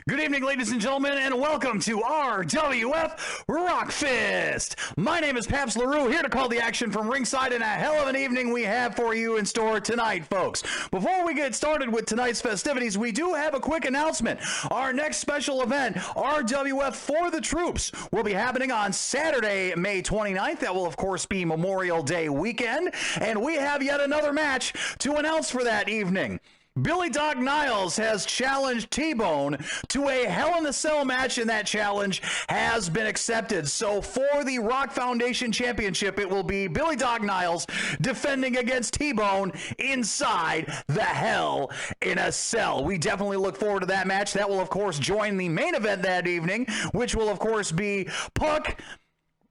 Good evening, ladies and gentlemen, and welcome to RWF Rock Fist. My name is Paps LaRue, here to call the action from ringside, and a hell of an evening we have for you in store tonight, folks. Before we get started with tonight's festivities, we do have a quick announcement. Our next special event, RWF For the Troops, will be happening on Saturday, May 29th. That will, of course, be Memorial Day weekend, and we have yet another match to announce for that evening. Billy Dog Niles has challenged T-Bone to a Hell in a Cell match, and that challenge has been accepted. So for the Rock Foundation Championship, it will be Billy Dog Niles defending against T-Bone inside the Hell in a Cell. We definitely look forward to that match. That will, of course, join the main event that evening, which will, of course, be Puck.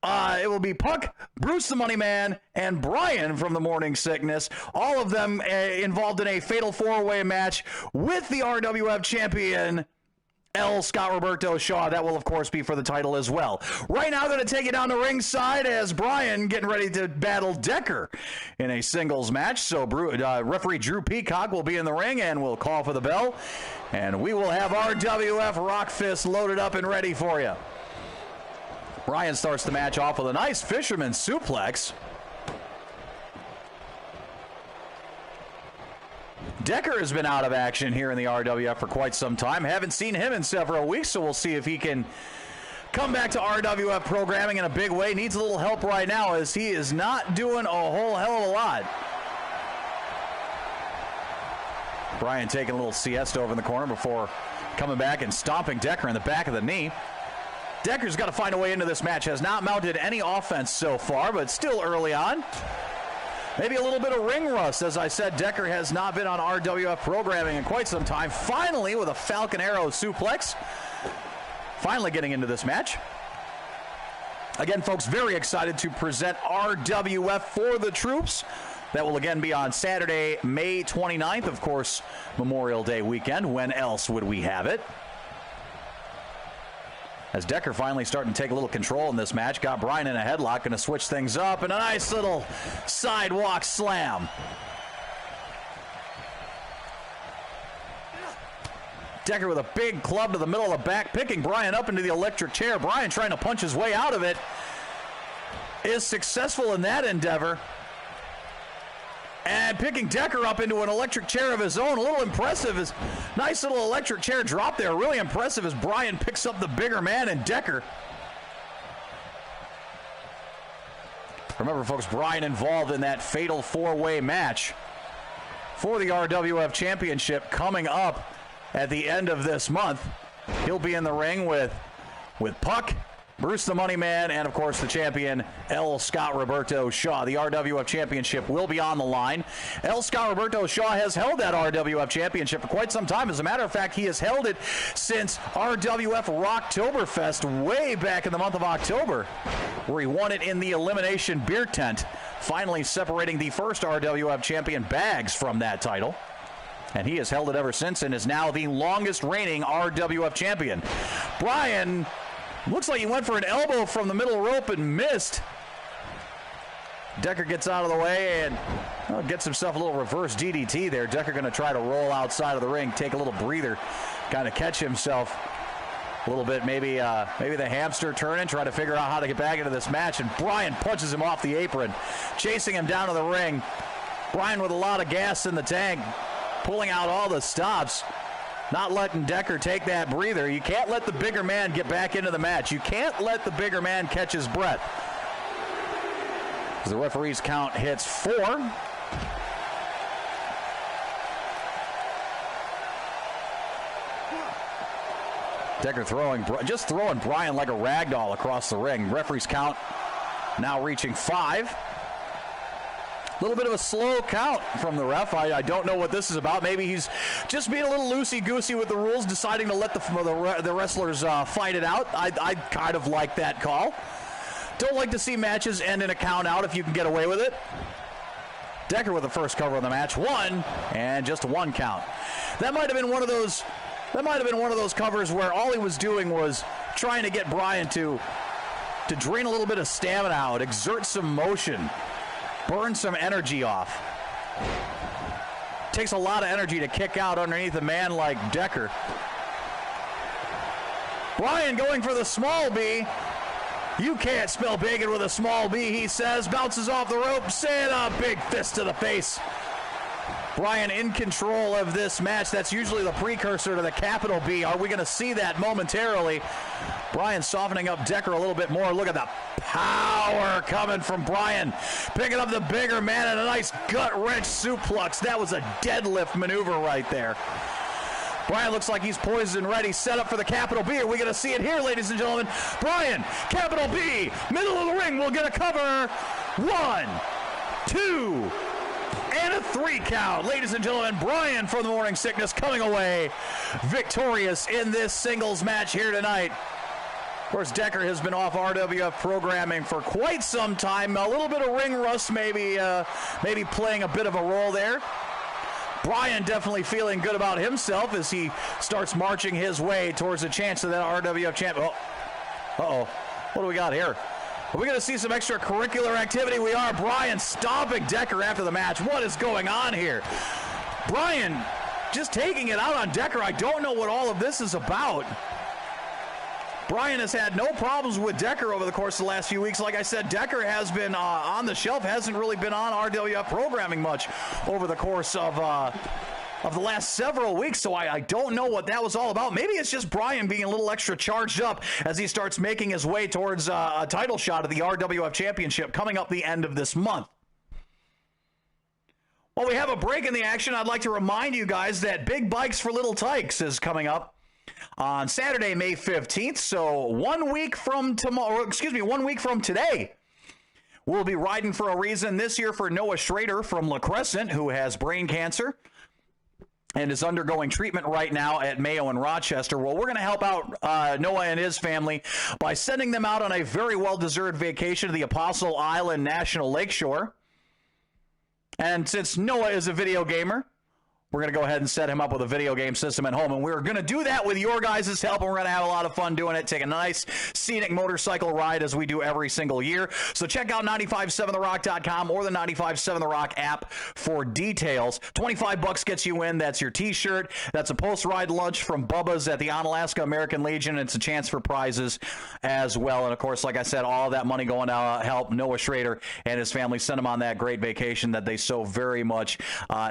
It will be Puck, Bruce the Money Man, and Brian from the Morning Sickness, all of them involved in a fatal four-way match with the RWF champion, L. Scott Roberto Shaw. That will, of course, be for the title as well. Right now, going to take it down to ringside as Brian getting ready to battle Decker in a singles match. So referee Drew Peacock will be in the ring and will call for the bell. And we will have RWF Rock Fist loaded up and ready for you. Brian starts the match off with a nice fisherman suplex. Decker has been out of action here in the RWF for quite some time. Haven't seen him in several weeks, so we'll see if he can come back to RWF programming in a big way. Needs a little help right now as he is not doing a whole hell of a lot. Brian taking a little siesta over in the corner before coming back and stomping Decker in the back of the knee. Decker's got to find a way into this match. Has not mounted any offense so far, but still early on. Maybe a little bit of ring rust. As I said, Decker has not been on RWF programming in quite some time. Finally, with a Falcon Arrow suplex. Finally getting into this match. Again, folks, very excited to present RWF For the Troops. That will again be on Saturday, May 29th. Of course, Memorial Day weekend. When else would we have it? As Decker finally starting to take a little control in this match. Got Brian in a headlock. Going to switch things up. And a nice little sidewalk slam. Decker with a big club to the middle of the back. Picking Brian up into the electric chair. Brian trying to punch his way out of it. Is successful in that endeavor. And picking Decker up into an electric chair of his own. A little impressive. Is nice little electric chair drop there. Really impressive as Brian picks up the bigger man and Decker. Remember, folks, Brian involved in that fatal four-way match for the RWF Championship coming up at the end of this month. He'll be in the ring with Puck, Bruce the Money Man, and of course the champion, L. Scott Roberto Shaw. The RWF Championship will be on the line. L. Scott Roberto Shaw has held that RWF Championship for quite some time. As a matter of fact, he has held it since RWF Rocktoberfest way back in the month of October, where he won it in the Elimination Beer Tent, finally separating the first RWF champion Bags from that title. And he has held it ever since and is now the longest reigning RWF champion. Brian looks like he went for an elbow from the middle rope and missed. Decker gets out of the way and gets himself a little reverse DDT there. Decker going to try to roll outside of the ring, take a little breather, kind of catch himself a little bit. Maybe the hamster turning, try to figure out how to get back into this match. And Brian punches him off the apron, chasing him down to the ring. Brian with a lot of gas in the tank, pulling out all the stops. Not letting Decker take that breather. You can't let the bigger man get back into the match. You can't let the bigger man catch his breath. As the referee's count hits 4. Decker just throwing Brian like a rag doll across the ring. Referee's count now reaching 5. A little bit of a slow count from the ref. I don't know what this is about. Maybe he's just being a little loosey-goosey with the rules, deciding to let the wrestlers fight it out. I kind of like that call. Don't like to see matches end in a count out if you can get away with it. Decker with the first cover of the match. 1, and just 1 count. That might have been one of those covers where all he was doing was trying to get Brian to drain a little bit of stamina out, exert some motion, burn some energy off. Takes a lot of energy to kick out underneath a man like Decker. Bryan going for the small B. You can't spell bacon with a small B, he says. Bounces off the ropes and a big fist to the face. Bryan in control of this match. That's usually the precursor to the capital B. Are we going to see that momentarily? Bryan softening up Decker a little bit more. Look at the power coming from Bryan. Picking up the bigger man and a nice gut-wrench suplex. That was a deadlift maneuver right there. Bryan looks like he's poised and ready, set up for the capital B. Are we going to see it here, ladies and gentlemen? Bryan, capital B, middle of the ring. We'll get a cover. 1, 2, and a 3 count. Ladies and gentlemen, Bryan from the Morning Sickness coming away victorious in this singles match here tonight. Of course, Decker has been off RWF programming for quite some time. A little bit of ring rust maybe playing a bit of a role there. Bryan definitely feeling good about himself as he starts marching his way towards a chance of that RWF champ. Uh-oh. What do we got here? Are we going to see some extracurricular activity? We are. Bryan stomping Decker after the match. What is going on here? Bryan just taking it out on Decker. I don't know what all of this is about. Bryan has had no problems with Decker over the course of the last few weeks. Like I said, Decker has been on the shelf, hasn't really been on RWF programming much over the course of the last several weeks, so I don't know what that was all about. Maybe it's just Bryan being a little extra charged up as he starts making his way towards a title shot at the RWF Championship coming up the end of this month. While we have a break in the action, I'd like to remind you guys that Big Bikes for Little Tykes is coming up on Saturday, May 15th. So 1 week from tomorrow, 1 week from today, we'll be riding for a reason this year for Noah Schrader from La Crescent, who has brain cancer and is undergoing treatment right now at Mayo in Rochester. Well, we're going to help out Noah and his family by sending them out on a very well-deserved vacation to the Apostle Island National Lakeshore. And since Noah is a video gamer, we're going to go ahead and set him up with a video game system at home. And we're going to do that with your guys' help, and we're going to have a lot of fun doing it, take a nice scenic motorcycle ride as we do every single year. So check out 957therock.com or the 957 The Rock app for details. $25 gets you in. That's your T-shirt. That's a post-ride lunch from Bubba's at the Onalaska American Legion. It's a chance for prizes as well. And, of course, like I said, all of that money going to help Noah Schrader and his family send them on that great vacation that they so very much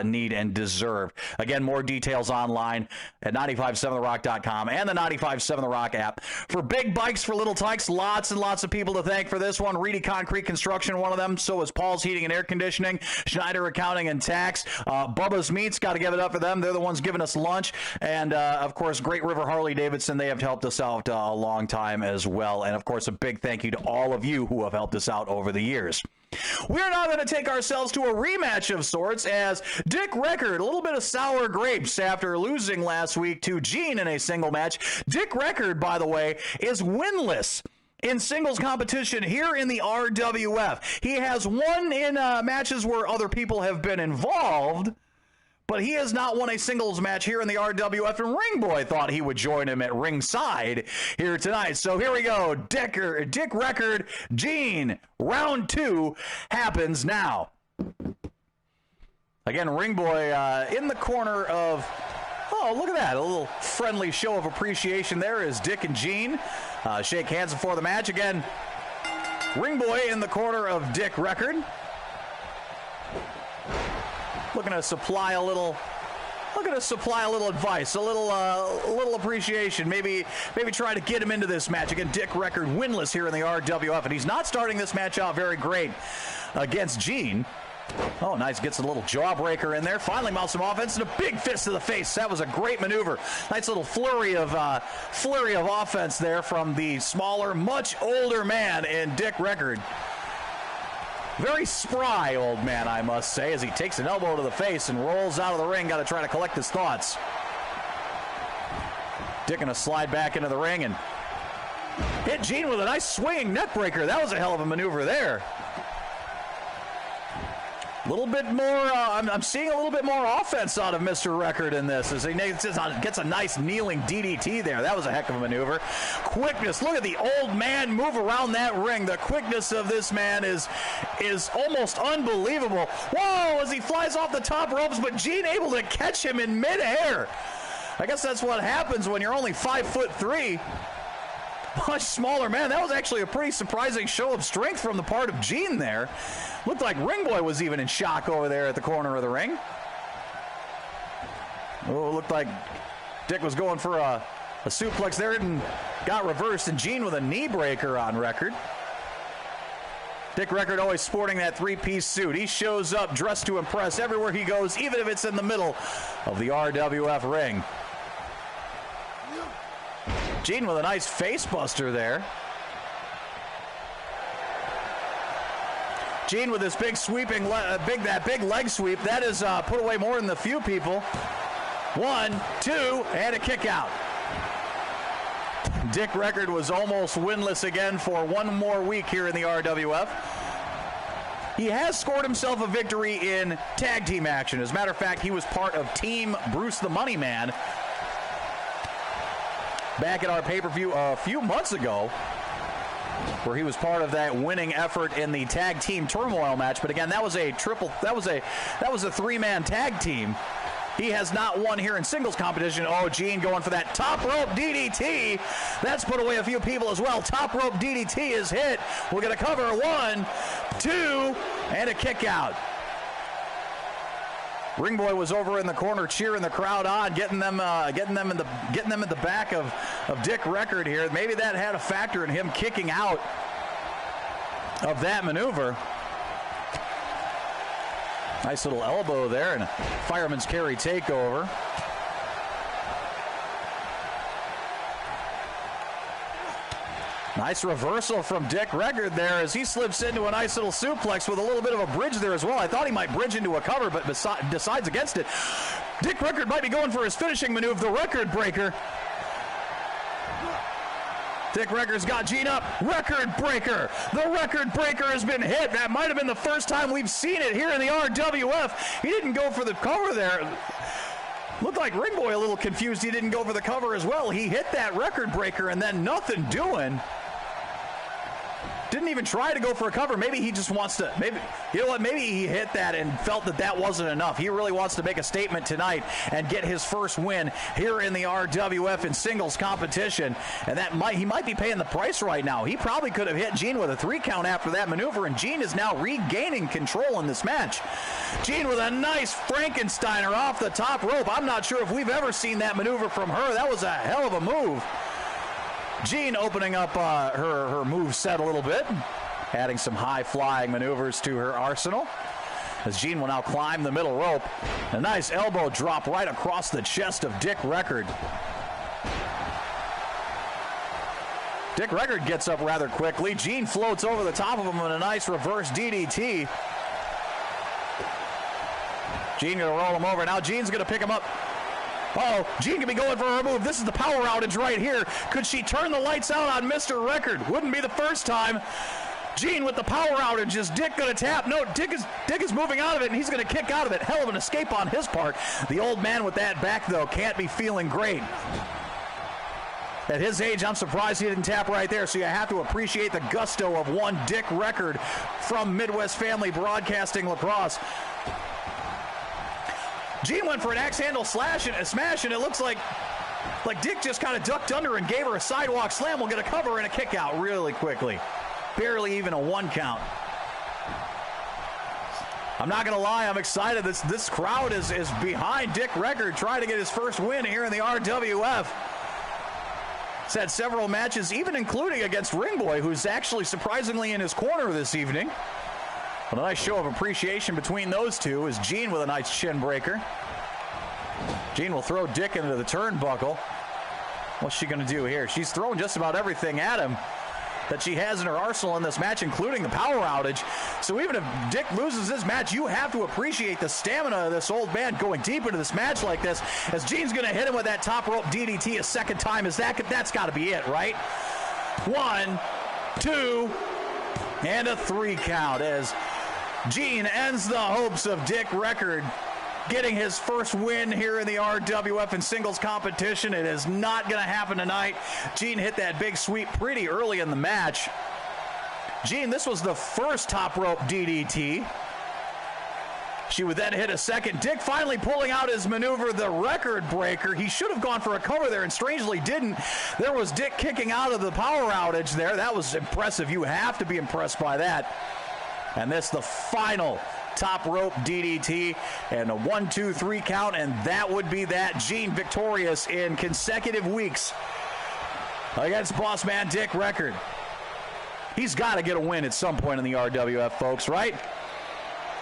need and deserve. Again, more details online at 957therock.com and the 957 The Rock app. For Big Bikes for Little Tykes, lots and lots of people to thank for this one. Reedy Concrete Construction, one of them. So is Paul's Heating and Air Conditioning, Schneider Accounting and Tax. Bubba's Meats, got to give it up for them. They're the ones giving us lunch. And, of course, Great River Harley Davidson. They have helped us out a long time as well. And, of course, a big thank you to all of you who have helped us out over the years. We're now going to take ourselves to a rematch of sorts as Dick Record, a little bit of sour grapes after losing last week to Gene in a single match. Dick Record, by the way, is winless in singles competition here in the RWF. He has won in matches where other people have been involved, but he has not won a singles match here in the RWF, and Ringboy thought he would join him at ringside here tonight. So here we go. Dick Record, Gene, round 2 happens now. Again, Ringboy in the corner of, oh, look at that. A little friendly show of appreciation there as Dick and Gene shake hands before the match. Again, Ringboy in the corner of Dick Record. Looking to supply a little advice, a little appreciation. Maybe try to get him into this match. Again, Dick Record winless here in the RWF, and he's not starting this match out very great against Gene. Oh, nice. Gets a little jawbreaker in there. Finally mounts some offense and a big fist to the face. That was a great maneuver. Nice little flurry of offense there from the smaller, much older man in Dick Record. Very spry old man, I must say, as he takes an elbow to the face and rolls out of the ring. Got to try to collect his thoughts. Dick gonna slide back into the ring and hit Gene with a nice swinging neck breaker. That was a hell of a maneuver there. A little bit more, I'm seeing a little bit more offense out of Mr. Record in this as he gets a nice kneeling DDT there. That was a heck of a maneuver. Quickness, look at the old man move around that ring. The quickness of this man is almost unbelievable. Whoa, as he flies off the top ropes, but Gene able to catch him in midair. I guess that's what happens when you're only 5'3". much smaller man. That was actually a pretty surprising show of strength from the part of Gene there. Looked like Ring Boy was even in shock over there at the corner of the ring. Oh, it looked like Dick was going for a suplex there and got reversed, and Gene with a knee breaker on record. Dick Record always sporting that three-piece suit. He shows up dressed to impress everywhere he goes, even if it's in the middle of the RWF ring. Gene with a nice face buster there. Gene with this big sweeping, big leg sweep. That is put away more than the few people. 1, 2, and a kick out. Dick Record was almost winless again for one more week here in the RWF. He has scored himself a victory in tag team action. As a matter of fact, he was part of Team Bruce the Money Man back at our pay-per-view a few months ago, where he was part of that winning effort in the tag team turmoil match. But again, that was a three-man tag team. He has not won here in singles competition. Oh, Gene going for that top rope DDT. That's put away a few people as well. Top rope DDT is hit. We're going to cover 1, 2, and a kick out. Ring Boy was over in the corner cheering the crowd on, getting them in the back of Dick Record here. Maybe that had a factor in him kicking out of that maneuver. Nice little elbow there and a fireman's carry takeover. Nice reversal from Dick Record there as he slips into a nice little suplex with a little bit of a bridge there as well. I thought he might bridge into a cover, but decides against it. Dick Record might be going for his finishing maneuver, the Record Breaker. Dick Record's got Gene up. Record Breaker. The Record Breaker has been hit. That might have been the first time we've seen it here in the RWF. He didn't go for the cover there. Looked like Ring Boy a little confused. He didn't go for the cover as well. He hit that Record Breaker and then nothing doing. Didn't even try to go for a cover. Maybe he just wants to, maybe he hit that and felt that wasn't enough. He really wants to make a statement tonight and get his first win here in the RWF in singles competition. And he might be paying the price right now. He probably could have hit Gene with a 3 count after that maneuver, and Gene is now regaining control in this match. Gene with a nice Frankensteiner off the top rope. I'm not sure if we've ever seen that maneuver from her. That was a hell of a move. Gene opening up her move set a little bit, adding some high-flying maneuvers to her arsenal, as Gene will now climb the middle rope. A nice elbow drop right across the chest of Dick Record. Dick Record gets up rather quickly. Gene floats over the top of him in a nice reverse DDT. Gene going to roll him over. Now Gene's going to pick him up. Uh-oh, Gene can be going for her move. This is the power outage right here. Could she turn the lights out on Mr. Record? Wouldn't be the first time. Gene with the power outage. Is Dick going to tap? No, Dick is moving out of it, and he's going to kick out of it. Hell of an escape on his part. The old man with that back, though, can't be feeling great. At his age, I'm surprised he didn't tap right there, so you have to appreciate the gusto of one Dick Record from Midwest Family Broadcasting Lacrosse. Gene went for an axe handle smash, and it looks like Dick just kind of ducked under and gave her a sidewalk slam. We'll get a cover and a kick out really quickly. Barely even a 1 count. I'm not going to lie, I'm excited. This crowd is behind Dick Record trying to get his first win here in the RWF. He's had several matches, even including against Ring Boy, who's actually surprisingly in his corner this evening. But a nice show of appreciation between those two is Gene with a nice chin breaker. Gene will throw Dick into the turnbuckle. What's she going to do here? She's throwing just about everything at him that she has in her arsenal in this match, including the power outage. So even if Dick loses this match, you have to appreciate the stamina of this old man going deep into this match like this, as Gene's going to hit him with that top rope DDT a second time. That's got to be it, right? 1, 2, and a 3 count as Gene ends the hopes of Dick Record getting his first win here in the RWF in singles competition. It is not going to happen tonight. Gene hit that big sweep pretty early in the match. Gene, this was the first top rope DDT She would then hit a second. Dick finally pulling out his maneuver, the record breaker. He should have gone for a cover there and strangely didn't. There was Dick kicking out of the power outage there. That was impressive. You have to be impressed by that. And this the final top rope DDT and a 1, 2, 3 count, and that would be that. Gene victorious in consecutive weeks against boss man Dick Record. He's got to get a win at some point in the RWF, folks, right?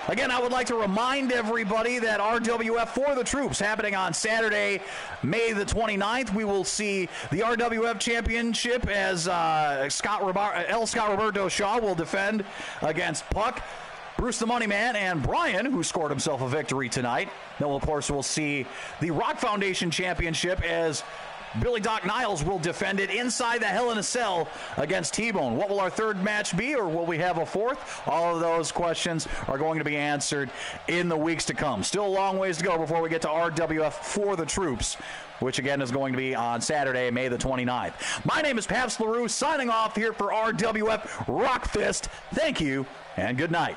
Again, I would like to remind everybody that RWF for the Troops happening on Saturday, May the 29th. We will see the RWF Championship as Scott Roberto Shaw will defend against Puck, Bruce the Money Man, and Brian, who scored himself a victory tonight. Then, of course, we'll see the Rock Foundation Championship as Billy Doc Niles will defend it inside the Hell in a Cell against T-Bone. What will our third match be, or will we have a fourth? All of those questions are going to be answered in the weeks to come. Still a long ways to go before we get to RWF for the Troops, which again is going to be on Saturday, May the 29th. My name is Pabst LaRue, signing off here for RWF Rock Fist. Thank you, and good night.